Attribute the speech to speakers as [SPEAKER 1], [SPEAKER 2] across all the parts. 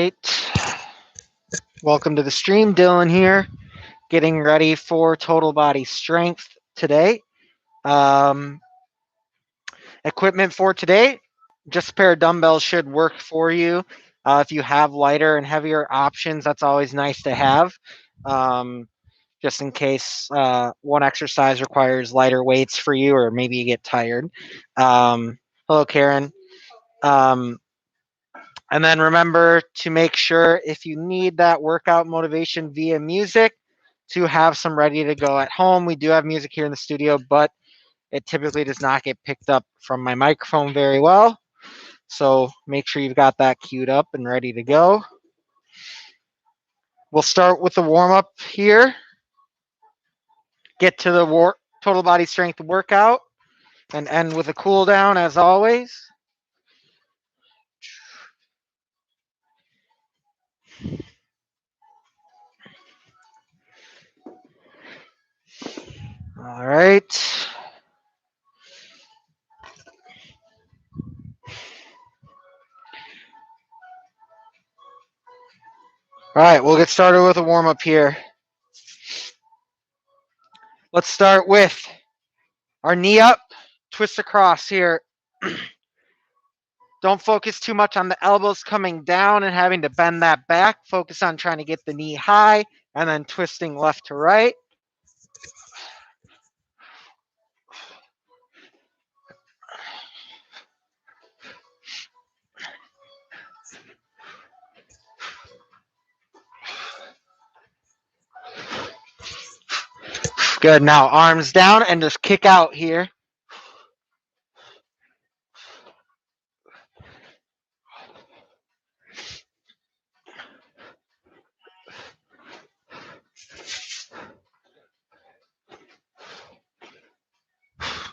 [SPEAKER 1] right. Welcome to the stream. Dylan here, getting ready for total body strength today. Um, Equipment for today, just a pair of dumbbells should work for you. If you have lighter and heavier options, that's always nice to have. Um, just in case one exercise requires lighter weights for you, or maybe you get tired. Hello, Karen. Um, And then remember to make sure if you need that workout motivation via music to have some ready to go at home. We do have music here in the studio, but it typically does not get picked up from my microphone very well. So make sure you've got that queued up and ready to go. We'll start with the warm up here. Get to the total body strength workout and end with a cool down as always. All right. All right, we'll get started with a warm up here. Let's start with our knee up, twist across here. Don't focus too much on the elbows coming down and having to bend that back. Focus on trying to get the knee high and then twisting left to right. Good. Now arms down and just kick out here.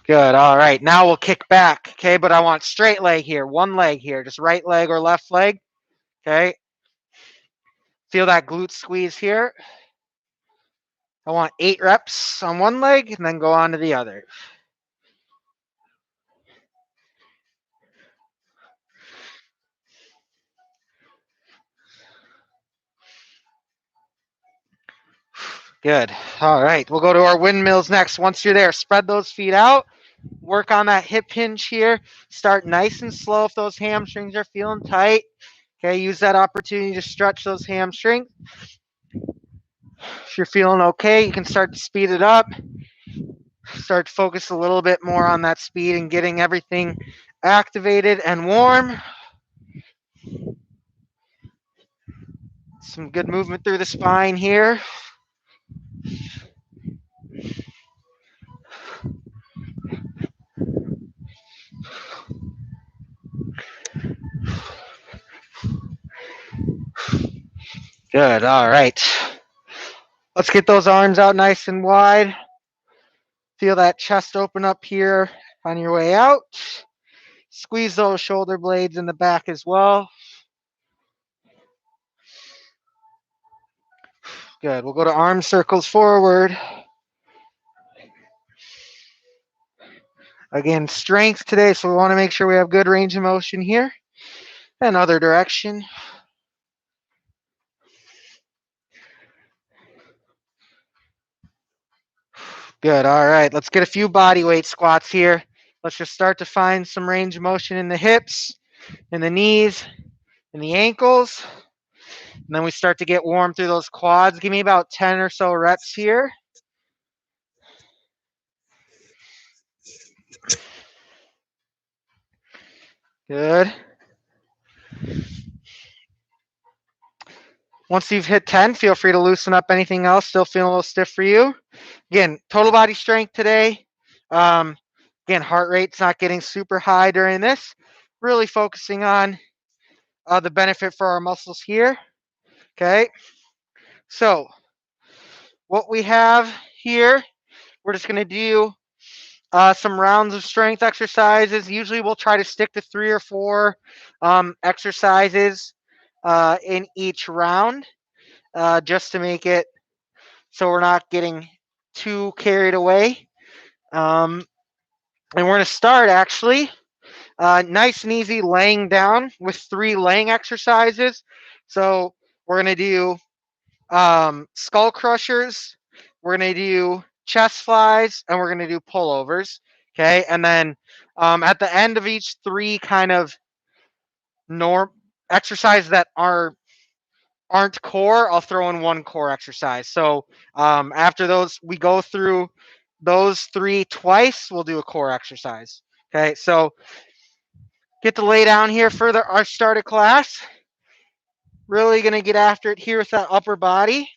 [SPEAKER 1] Good. All right. Now we'll kick back. Okay. But I want straight leg here. One leg here. Just right leg or left leg. Okay. Feel that glute squeeze here. I want 8 reps on one leg and then go on to the other. Good. All right. We'll go to our windmills next. Once you're there, spread those feet out. Work on that hip hinge here. Start nice and slow if those hamstrings are feeling tight. Okay, use that opportunity to stretch those hamstrings. If you're feeling okay, you can start to speed it up. Start to focus a little bit more on that speed and getting everything activated and warm. Some good movement through the spine here. Good. All right. Let's get those arms out nice and wide. Feel that chest open up here on your way out. Squeeze those shoulder blades in the back as well. Good. We'll go to arm circles forward. Again, strength today, so we want to make sure we have good range of motion here. And other direction. Good. All right. Let's get a few body weight squats here. Let's just start to find some range of motion in the hips, in the knees, in the ankles. And then we start to get warm through those quads. Give me about 10 or so reps here. Good. Once you've hit 10, feel free to loosen up anything else still feeling a little stiff for you. Again, total body strength today. Again, heart rate's not getting super high during this. Really focusing on the benefit for our muscles here. Okay. So what we have here, we're just going to do some rounds of strength exercises. Usually we'll try to stick to 3 or 4 exercises in each round just to make it so we're not getting too carried away. And we're going to start actually Nice and easy laying down with 3 laying exercises. So we're going to do skull crushers, we're going to do chest flies, and we're going to do pullovers. Okay. And then at the end of each 3 kind of norm exercises that aren't core, I'll throw in 1 core exercise. So after those, we go through those 3 twice, we'll do a core exercise. Okay, so get to lay down here for our start of class. Really gonna get after it here with that upper body.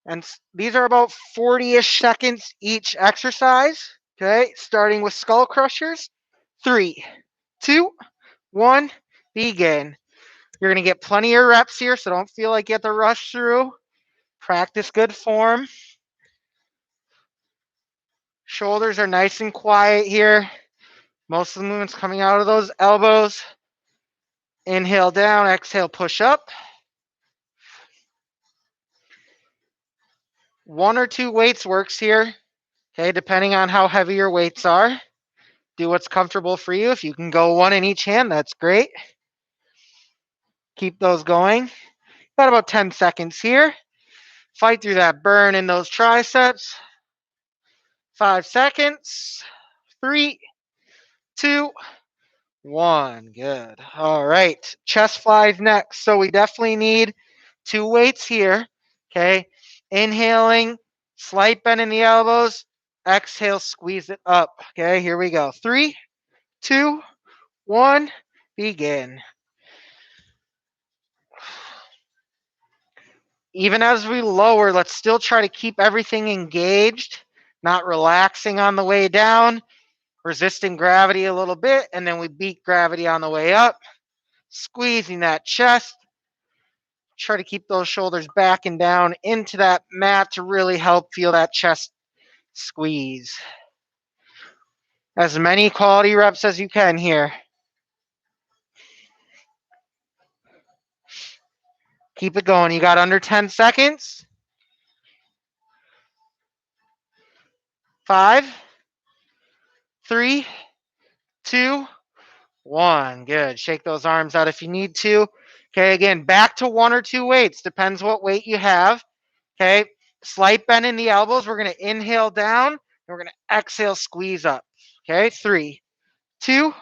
[SPEAKER 1] And these are about 40-ish seconds each exercise. Okay, starting with skull crushers. 3, 2, 1, begin. You're gonna get plenty of reps here, so don't feel like you have to rush through. Practice good form. Shoulders are nice and quiet here. Most of the movements coming out of those elbows. Inhale down, exhale, push up. 1 or 2 weights works here. Okay, depending on how heavy your weights are. Do what's comfortable for you. If you can go 1 in each hand, that's great. Keep those going. Got about 10 seconds here. Fight through that burn in those triceps. 5 seconds. 3, 2, 1. Good. All right. Chest flies next. So we definitely need 2 weights here. Okay. Inhaling, slight bend in the elbows. Exhale, squeeze it up. Okay. Here we go. 3, 2, 1. Begin. Even as we lower, let's still try to keep everything engaged, not relaxing on the way down, resisting gravity a little bit, and then we beat gravity on the way up, squeezing that chest. Try to keep those shoulders back and down into that mat to really help feel that chest squeeze. As many quality reps as you can here. Keep it going. You got under 10 seconds. 5, 3, 2, 1. Good. Shake those arms out if you need to. Okay, again, back to 1 or 2 weights. Depends what weight you have. Okay, slight bend in the elbows. We're going to inhale down. And we're going to exhale, squeeze up. Okay, 3, 2,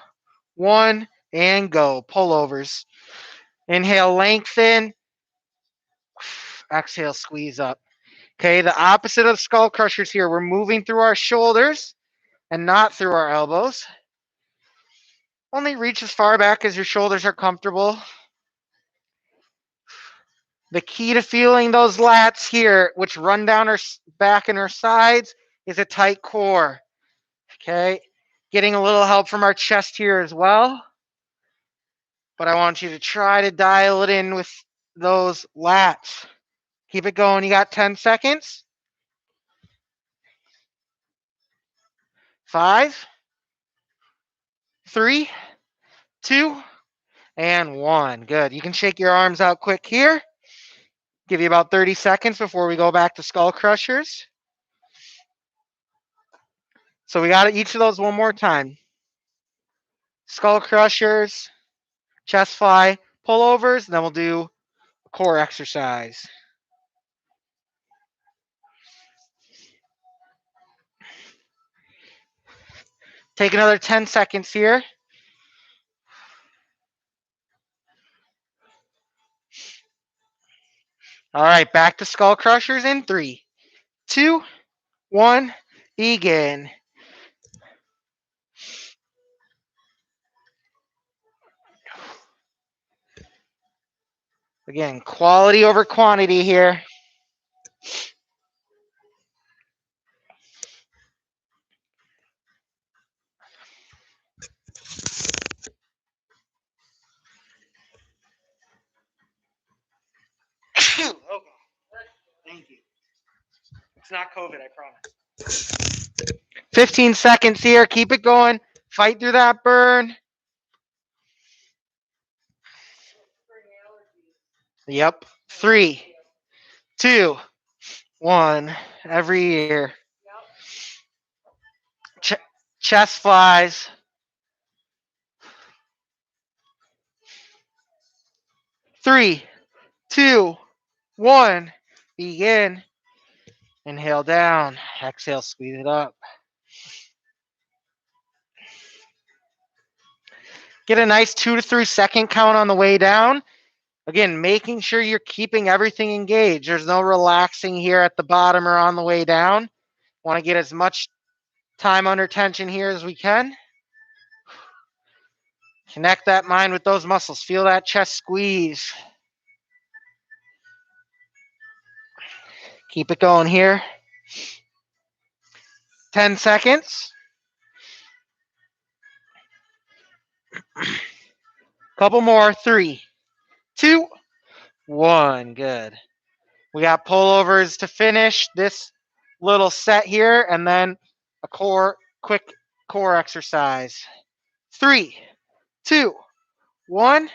[SPEAKER 1] 1, and go. Pullovers. Inhale, lengthen. Exhale, squeeze up. Okay, the opposite of skull crushers here. We're moving through our shoulders and not through our elbows. Only reach as far back as your shoulders are comfortable. The key to feeling those lats here, which run down our back and our sides, is a tight core. Okay, getting a little help from our chest here as well. But I want you to try to dial it in with those lats. Keep it going. You got 10 seconds. 5, 3, 2, and 1. Good. You can shake your arms out quick here. Give you about 30 seconds before we go back to skull crushers. So we got each of those one more time. Skull crushers, chest fly, pullovers, and then we'll do a core exercise. Take another 10 seconds here. All right, back to skull crushers in 3, 2, 1, begin. Again, quality over quantity here. Okay. Thank you. It's not COVID, I promise. 15 seconds here. Keep it going. Fight through that burn. Yep. 3, 2, 1. Every year. Chest flies. 3, 2, 1. Begin. Inhale down. Exhale, squeeze it up. Get a nice 2 to 3 second count on the way down. Again, making sure you're keeping everything engaged. There's no relaxing here at the bottom or on the way down. Want to get as much time under tension here as we can. Connect that mind with those muscles. Feel that chest squeeze. Keep it going here. 10 seconds. Couple more. 3, 2, 1. Good. We got pullovers to finish this little set here, and then a quick core exercise. 3, 2, 1.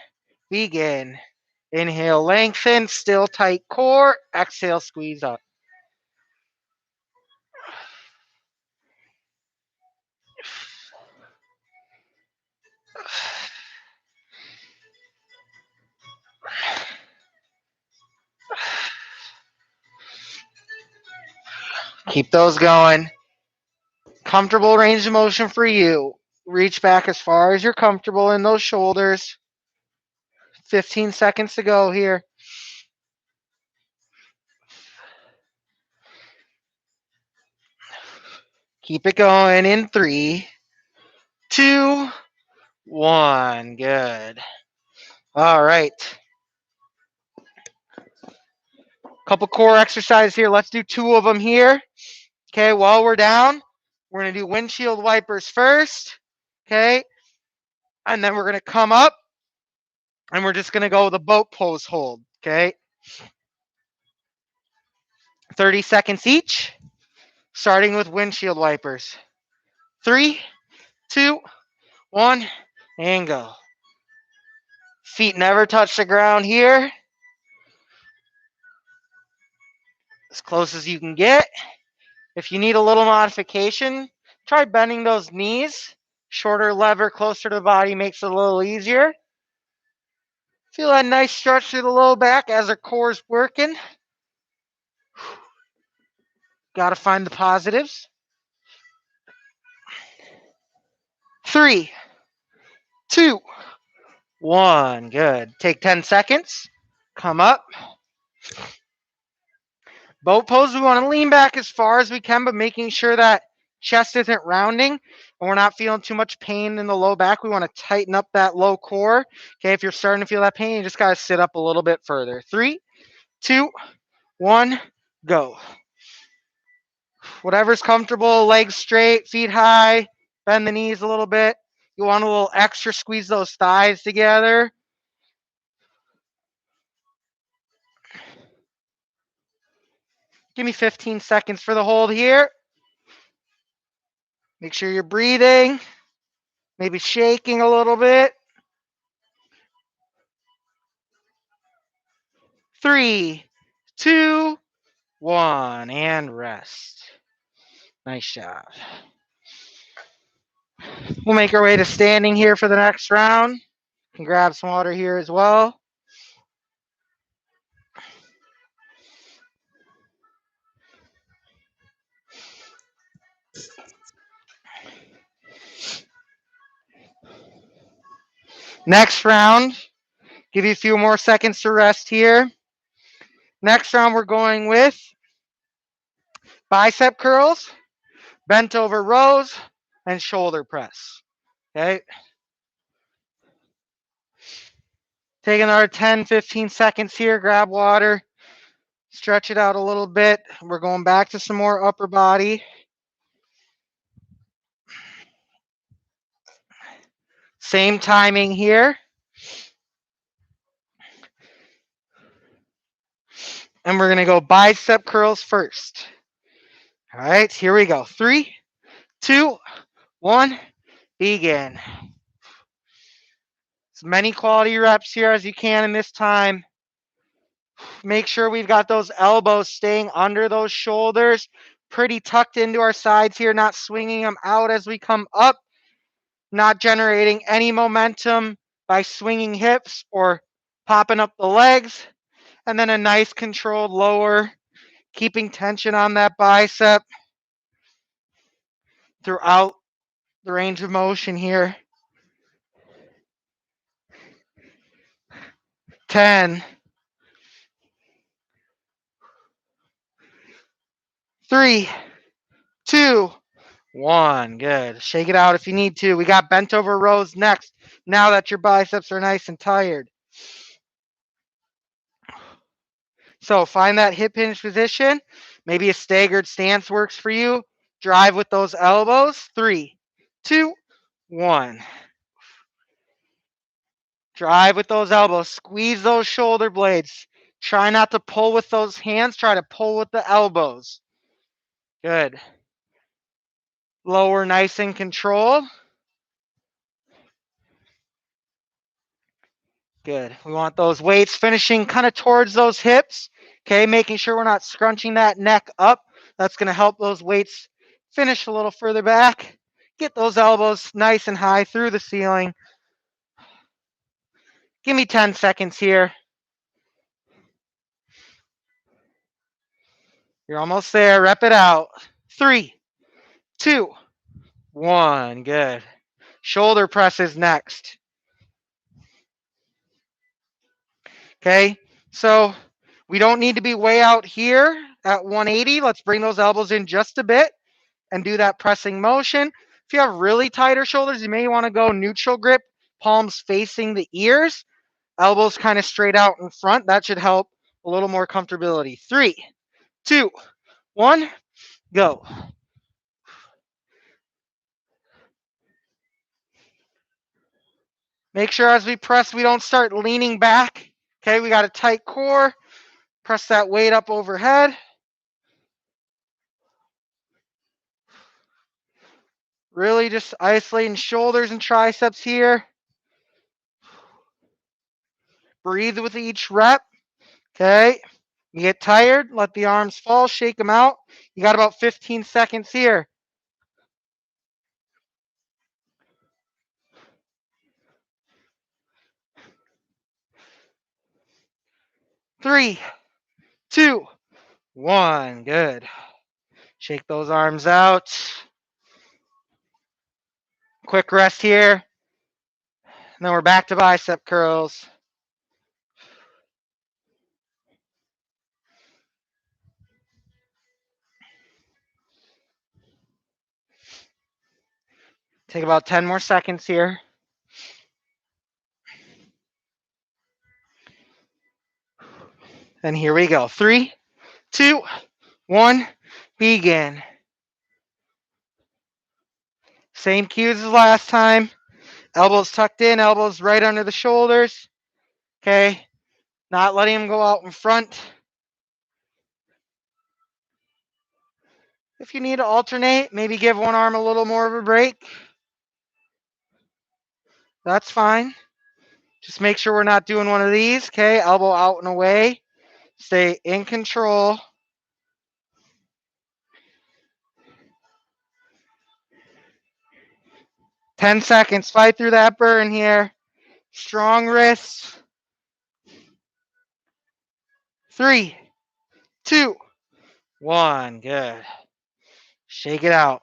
[SPEAKER 1] Begin. Inhale, lengthen, still tight core. Exhale, squeeze up. Keep those going. Comfortable range of motion for you. Reach back as far as you're comfortable in those shoulders. 15 seconds to go here. Keep it going in 3, 2, 1. Good. All right. Couple core exercises here. Let's do 2 of them here. Okay, while we're down, we're going to do windshield wipers first. Okay. And then we're going to come up and we're just going to go with a boat pose hold. Okay. 30 seconds each, starting with windshield wipers. 3, 2, 1, and go. Feet never touch the ground here. As close as you can get. If you need a little modification, try bending those knees. Shorter lever closer to the body makes it a little easier. Feel that nice stretch through the low back as our core is working. Got to find the positives. 3, 2, 1. Good. Take 10 seconds. Come up. Boat pose, we want to lean back as far as we can, but making sure that chest isn't rounding and we're not feeling too much pain in the low back. We want to tighten up that low core. Okay, if you're starting to feel that pain, you just got to sit up a little bit further. 3, 2, 1, go. Whatever's comfortable, legs straight, feet high, bend the knees a little bit. You want a little extra, squeeze those thighs together. Give me 15 seconds for the hold here. Make sure you're breathing, maybe shaking a little bit. 3, 2, 1, and rest. Nice job. We'll make our way to standing here for the next round. Can grab some water here as well. Next round, give you a few more seconds to rest here. Next round, we're going with bicep curls, bent over rows, and shoulder press. Okay. Take another 10, 15 seconds here, grab water, stretch it out a little bit. We're going back to some more upper body. Same timing here. And we're going to go bicep curls first. All right, here we go. 3, 2, 1, begin. As many quality reps here as you can in this time. Make sure we've got those elbows staying under those shoulders, pretty tucked into our sides here, not swinging them out as we come up, not generating any momentum by swinging hips or popping up the legs, and then a nice controlled lower, keeping tension on that bicep throughout the range of motion here. 10, 3, 2, 1. Good. Shake it out if you need to. We got bent over rows next, now that your biceps are nice and tired. So find that hip hinge position. Maybe a staggered stance works for you. Drive with those elbows. 3, 2, 1. Drive with those elbows. Squeeze those shoulder blades. Try not to pull with those hands. Try to pull with the elbows. Good. Lower nice and controlled. Good. We want those weights finishing kind of towards those hips. Okay, making sure we're not scrunching that neck up. That's going to help those weights finish a little further back. Get those elbows nice and high through the ceiling. Give me 10 seconds here. You're almost there. Rep it out. 3, 2, 1. Good. Shoulder presses next. Okay, so we don't need to be way out here at 180. Let's bring those elbows in just a bit and do that pressing motion. If you have really tighter shoulders, you may want to go neutral grip, palms facing the ears, elbows kind of straight out in front. That should help a little more comfortability. 3, 2, 1, go. Make sure as we press, we don't start leaning back. Okay, we got a tight core. Press that weight up overhead. Really just isolating shoulders and triceps here. Breathe with each rep. Okay. You get tired, let the arms fall, shake them out. You got about 15 seconds here. 3, 2, 1. Good. Shake those arms out. Quick rest here. And then we're back to bicep curls. Take about 10 more seconds here. And here we go. 3, 2, 1. Begin. Same cues as last time. Elbows tucked in, elbows right under the shoulders. Okay. Not letting them go out in front. If you need to alternate, maybe give one arm a little more of a break. That's fine. Just make sure we're not doing one of these. Okay, elbow out and away. Stay in control. Ten seconds. Fight through that burn here. Strong wrists. 3, 2, 1. Good. Shake it out.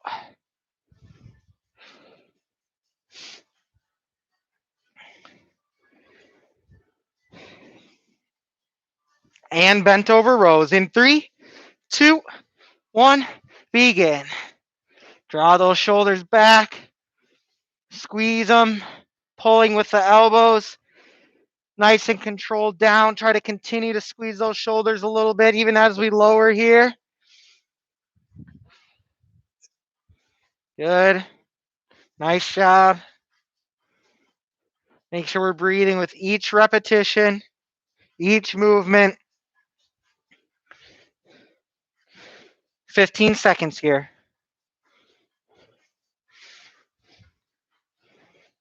[SPEAKER 1] And bent over rows in 3, 2, 1. Begin. Draw those shoulders back. Squeeze them. Pulling with the elbows. Nice and controlled down. Try to continue to squeeze those shoulders a little bit, even as we lower here. Good. Nice job. Make sure we're breathing with each repetition, each movement. 15 seconds here.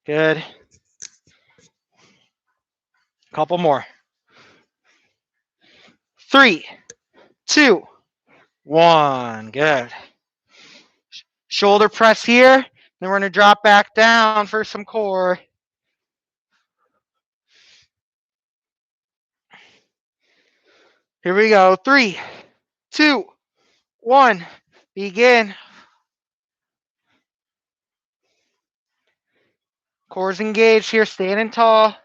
[SPEAKER 1] Good. Couple more. 3, 2, 1. Good. Shoulder press here. Then we're going to drop back down for some core. Here we go. 3, 2, 1. Begin. Core's engaged here, standing tall.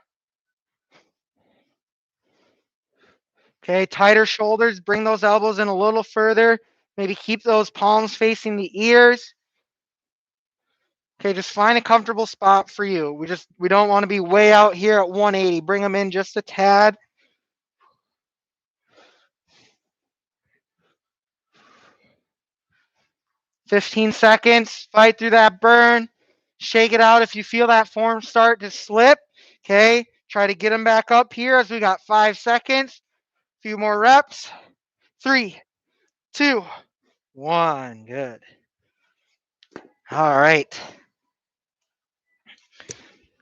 [SPEAKER 1] Okay, tighter shoulders. Bring those elbows in a little further. Maybe keep those palms facing the ears. Okay, just find a comfortable spot for you. We don't want to be way out here at 180. Bring them in just a tad. 15 seconds. Fight through that burn. Shake it out if you feel that form start to slip. Okay, try to get them back up here as we got 5 seconds. A few more reps. 3, 2, 1. Good. All right.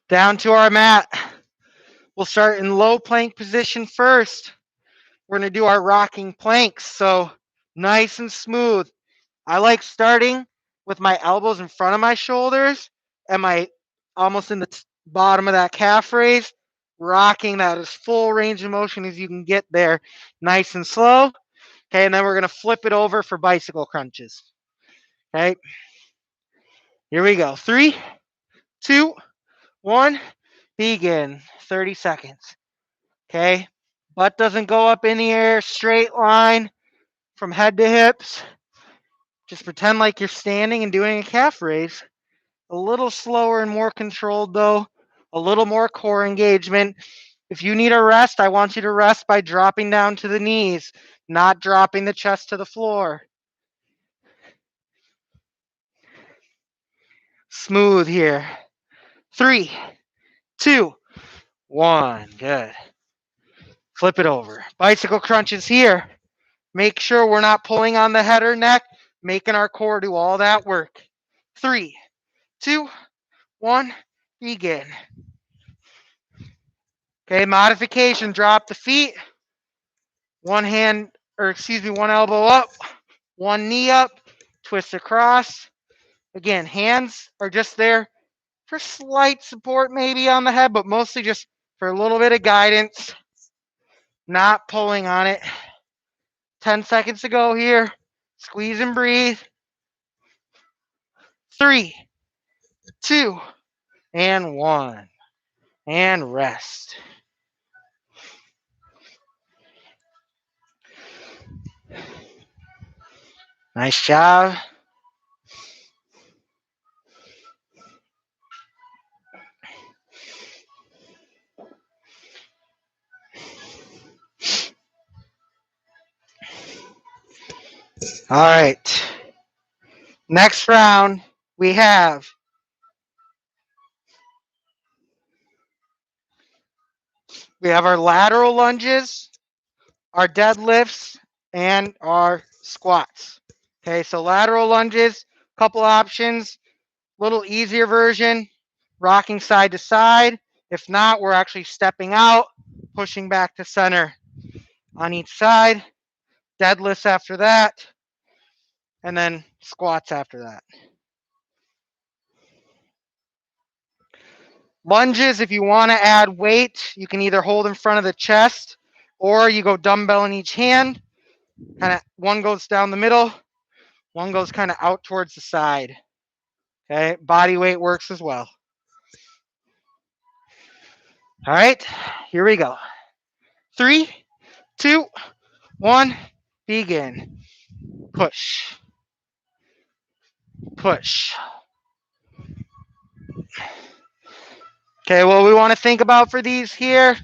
[SPEAKER 1] Down to our mat. We'll start in low plank position first. We're going to do our rocking planks. So nice and smooth. I like starting with my elbows in front of my shoulders and my almost in the bottom of that calf raise, rocking that as full range of motion as you can get there, nice and slow. Okay, and then we're going to flip it over for bicycle crunches. Okay, here we go. 3, 2, 1, begin. 30 seconds. Okay, butt doesn't go up in the air, straight line from head to hips. Just pretend like you're standing and doing a calf raise. A little slower and more controlled though. A little more core engagement. If you need a rest, I want you to rest by dropping down to the knees, not dropping the chest to the floor. Smooth here. 3, 2, 1. Good. Flip it over. Bicycle crunches here. Make sure we're not pulling on the head or neck, making our core do all that work. 3, 2, 1, begin. Okay, modification, drop the feet. One elbow up, one knee up, twist across. Again, hands are just there for slight support maybe on the head, but mostly just for a little bit of guidance, not pulling on it. 10 seconds to go here. Squeeze and breathe. 3, 2, and 1. And rest. Nice job. All right. Next round, we have our lateral lunges, our deadlifts, and our squats. Okay, so lateral lunges, couple options, little easier version, rocking side to side. If not, we're actually stepping out, pushing back to center on each side. Deadlifts after that, and then squats after that. Lunges, if you want to add weight, you can either hold in front of the chest or you go dumbbell in each hand. Kind of one goes down the middle, one goes kind of out towards the side. Okay, body weight works as well. All right, here we go. 3, 2, 1, begin. Push. Push. Okay, what we want to think about for these here,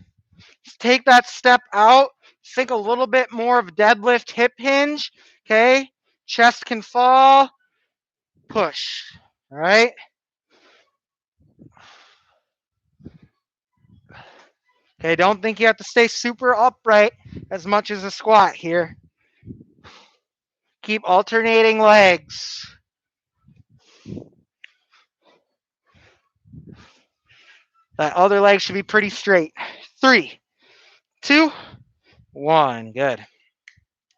[SPEAKER 1] take that step out, think a little bit more of deadlift hip hinge, okay? Chest can fall, push, all right? Okay, don't think you have to stay super upright as much as a squat here. Keep alternating legs. That other leg should be pretty straight. 3, 2, 1. Good.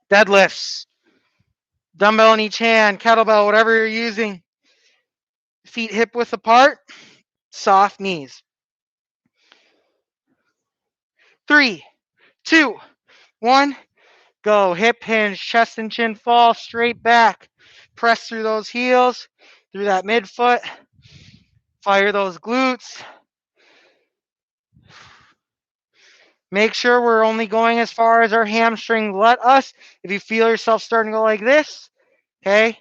[SPEAKER 1] Deadlifts. Dumbbell in each hand, kettlebell, whatever you're using. Feet hip width apart. Soft knees. 3, 2, 1. Go. Hip hinge, chest and chin fall, straight back. Press through those heels, through that midfoot. Fire those glutes. Make sure we're only going as far as our hamstring let us. If you feel yourself starting to go like this, okay,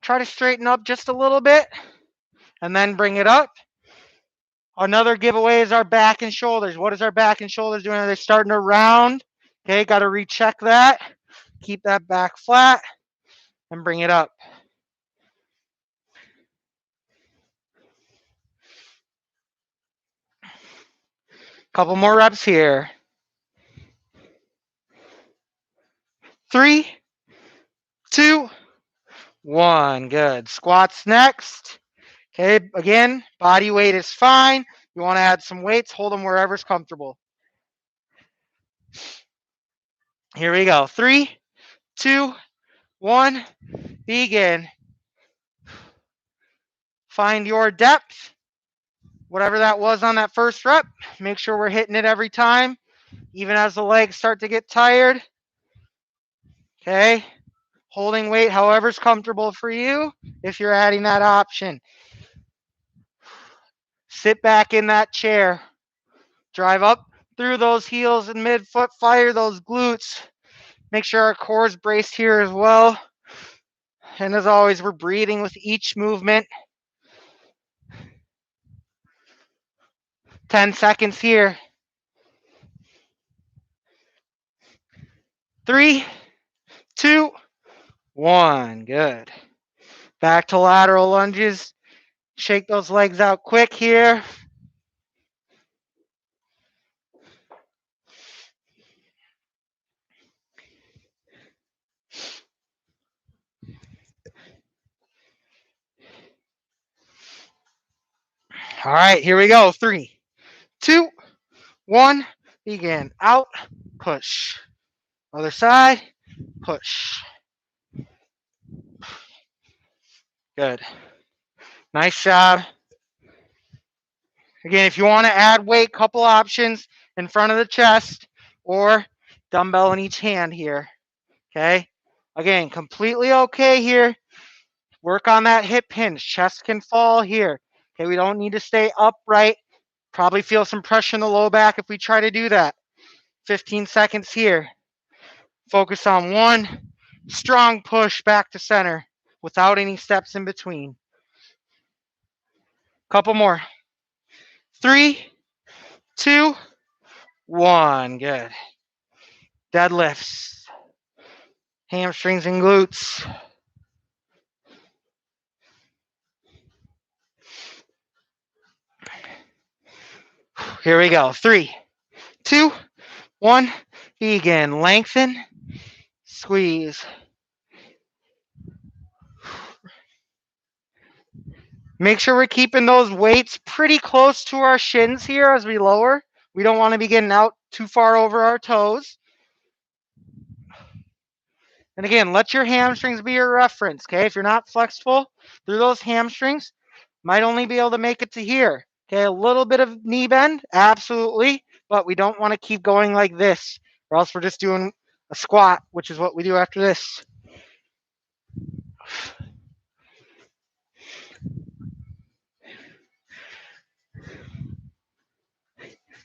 [SPEAKER 1] try to straighten up just a little bit and then bring it up. Another giveaway is our back and shoulders. What is our back and shoulders doing? Are they starting to round? Okay, got to recheck that. Keep that back flat and bring it up. Couple more reps here. 3, 2, 1. Good. Squats next. Okay, again, body weight is fine. You want to add some weights, hold them wherever's comfortable. Here we go. 3, 2, 1. Begin. Find your depth. Whatever that was on that first rep, make sure we're hitting it every time, even as the legs start to get tired. Okay, holding weight however's comfortable for you if you're adding that option. Sit back in that chair. Drive up through those heels and midfoot, fire those glutes. Make sure our core is braced here as well. And as always, we're breathing with each movement. 10 seconds here. 3, 2, 1. Good. Back to lateral lunges. Shake those legs out quick here. All right, here we go. 3, 2, 1. Begin. Out, push. Other side, push. Good. Nice job. Again, if you want to add weight, couple options in front of the chest or dumbbell in each hand here. Okay. Again, completely okay here. Work on that hip hinge. Chest can fall here. Okay, we don't need to stay upright. Probably feel some pressure in the low back if we try to do that. 15 seconds here. Focus on one strong push back to center without any steps in between. Couple more. 3, 2, 1. Good. Deadlifts. Hamstrings and glutes. Here we go. 3, 2, 1. Begin. Lengthen. Squeeze. Make sure we're keeping those weights pretty close to our shins here as we lower. We don't want to be getting out too far over our toes. And again, let your hamstrings be your reference, okay? If you're not flexible through those hamstrings, might only be able to make it to here. Okay, a little bit of knee bend, absolutely, but we don't want to keep going like this, or else we're just doing a squat, which is what we do after this.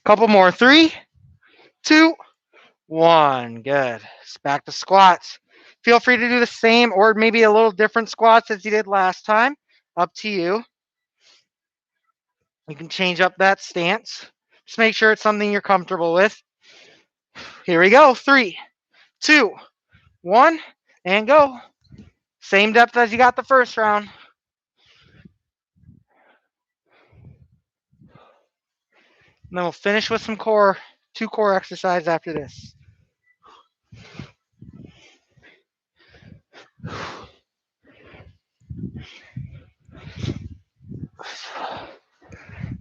[SPEAKER 1] Couple more. 3, 2, 1. Good. Back to squats. Feel free to do the same or maybe a little different squats as you did last time. Up to you. You can change up that stance. Just make sure it's something you're comfortable with. Here we go. 3, 2, 1, and go. Same depth as you got the first round. And then we'll finish with some core, 2 core exercises after this.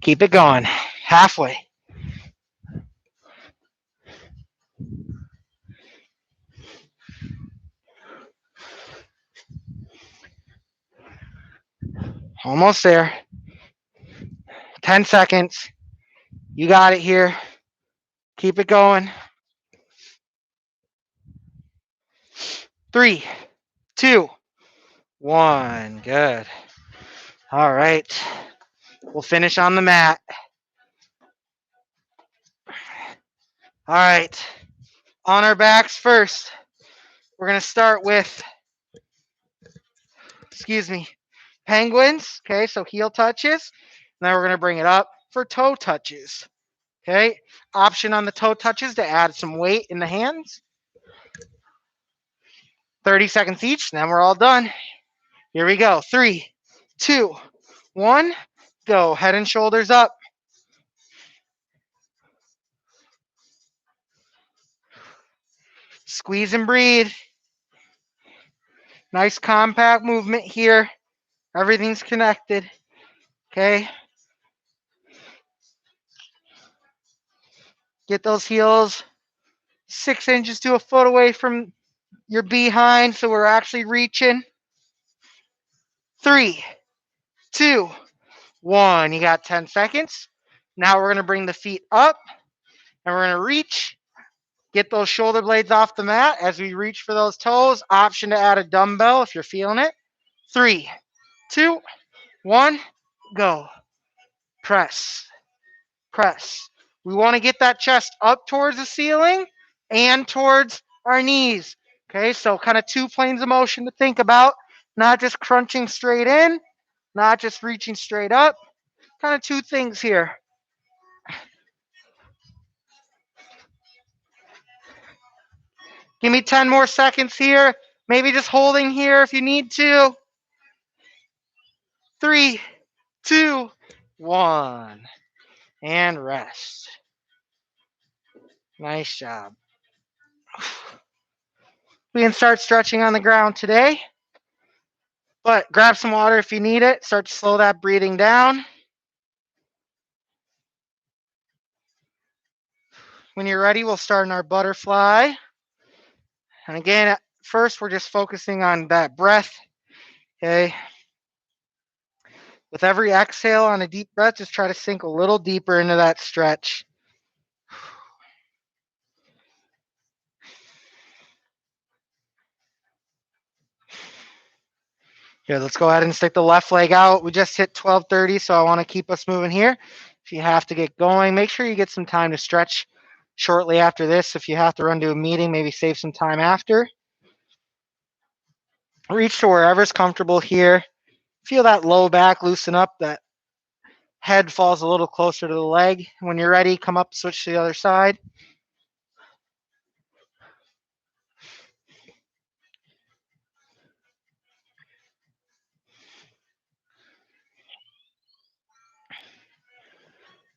[SPEAKER 1] Keep it going. Halfway. Almost there. 10 seconds. You got it here. Keep it going. 3, 2, 1. Good. All right. We'll finish on the mat. All right. On our backs first. We're going to start with, penguins. Okay, so heel touches. Now we're going to bring it up for toe touches. Okay, option on the toe touches to add some weight in the hands. 30 seconds each, then we're all done. Here we go. 3, 2, 1, go. Head and shoulders up. Squeeze and breathe. Nice compact movement here. Everything's connected. Okay. Get those heels 6 inches to a foot away from your behind so we're actually reaching. 3, 2, 1. You got 10 seconds. Now we're going to bring the feet up and we're going to reach. Get those shoulder blades off the mat as we reach for those toes. Option to add a dumbbell if you're feeling it. 3, 2, 1, go. Press, press. We want to get that chest up towards the ceiling and towards our knees. Okay, so kind of 2 planes of motion to think about. Not just crunching straight in, not just reaching straight up. Kind of 2 things here. Give me 10 more seconds here. Maybe just holding here if you need to. 3, 2, 1. And rest. Nice job. We can start stretching on the ground today. But grab some water if you need it. Start to slow that breathing down. When you're ready, we'll start in our butterfly. And again, at first, we're just focusing on that breath. Okay. With every exhale on a deep breath, just try to sink a little deeper into that stretch. Here, let's go ahead and stick the left leg out. We just hit 12:30, so I want to keep us moving here. If you have to get going, make sure you get some time to stretch shortly after this. If you have to run to a meeting, maybe save some time after. Reach to wherever's comfortable here. Feel that low back loosen up. That head falls a little closer to the leg. When you're ready, come up, switch to the other side.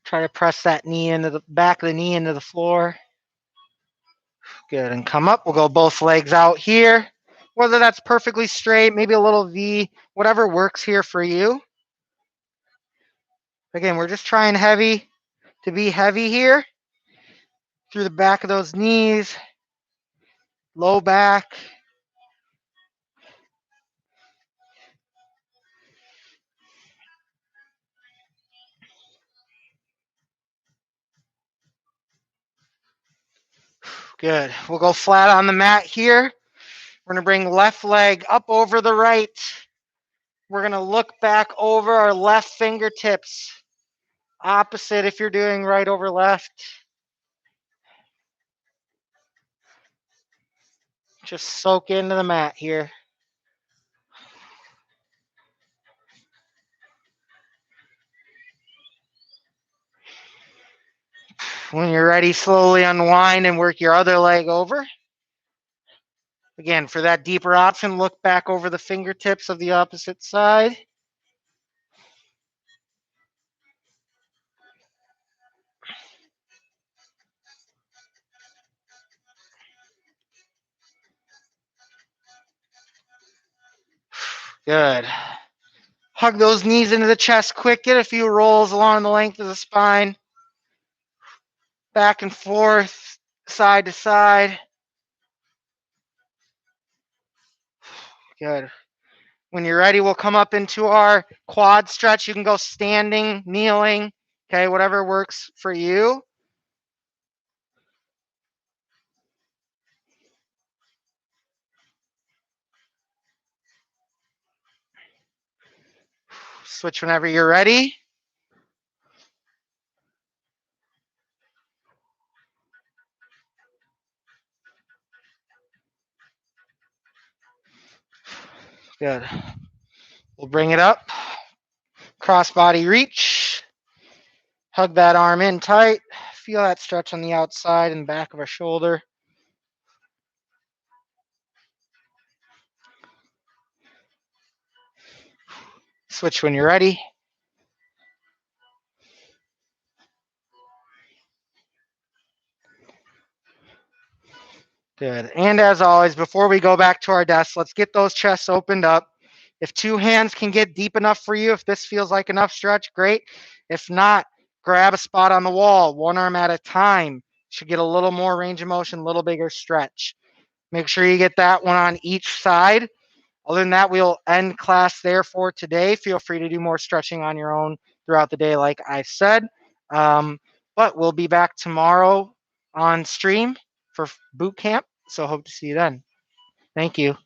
[SPEAKER 1] Try to press that knee into the back of the knee into the floor. Good, and come up. We'll go both legs out here. Whether that's perfectly straight, maybe a little V, whatever works here for you. Again, we're just trying to be heavy here through the back of those knees, low back. Good. We'll go flat on the mat here. We're going to bring left leg up over the right. We're going to look back over our left fingertips. Opposite if you're doing right over left. Just soak into the mat here. When you're ready, slowly unwind and work your other leg over. Again, for that deeper option, look back over the fingertips of the opposite side. Good. Hug those knees into the chest quick. Get a few rolls along the length of the spine. Back and forth, side to side. Good. When you're ready, we'll come up into our quad stretch. You can go standing, kneeling, okay, whatever works for you. Switch whenever you're ready. Good. We'll bring it up. Cross body reach. Hug that arm in tight. Feel that stretch on the outside and back of our shoulder. Switch when you're ready. Good. And as always, before we go back to our desk, let's get those chests opened up. If two hands can get deep enough for you, if this feels like enough stretch, great. If not, grab a spot on the wall, one arm at a time. Should get a little more range of motion, a little bigger stretch. Make sure you get that one on each side. Other than that, we'll end class there for today. Feel free to do more stretching on your own throughout the day, like I said. But we'll be back tomorrow on stream for boot camp. So hope to see you then. Thank you.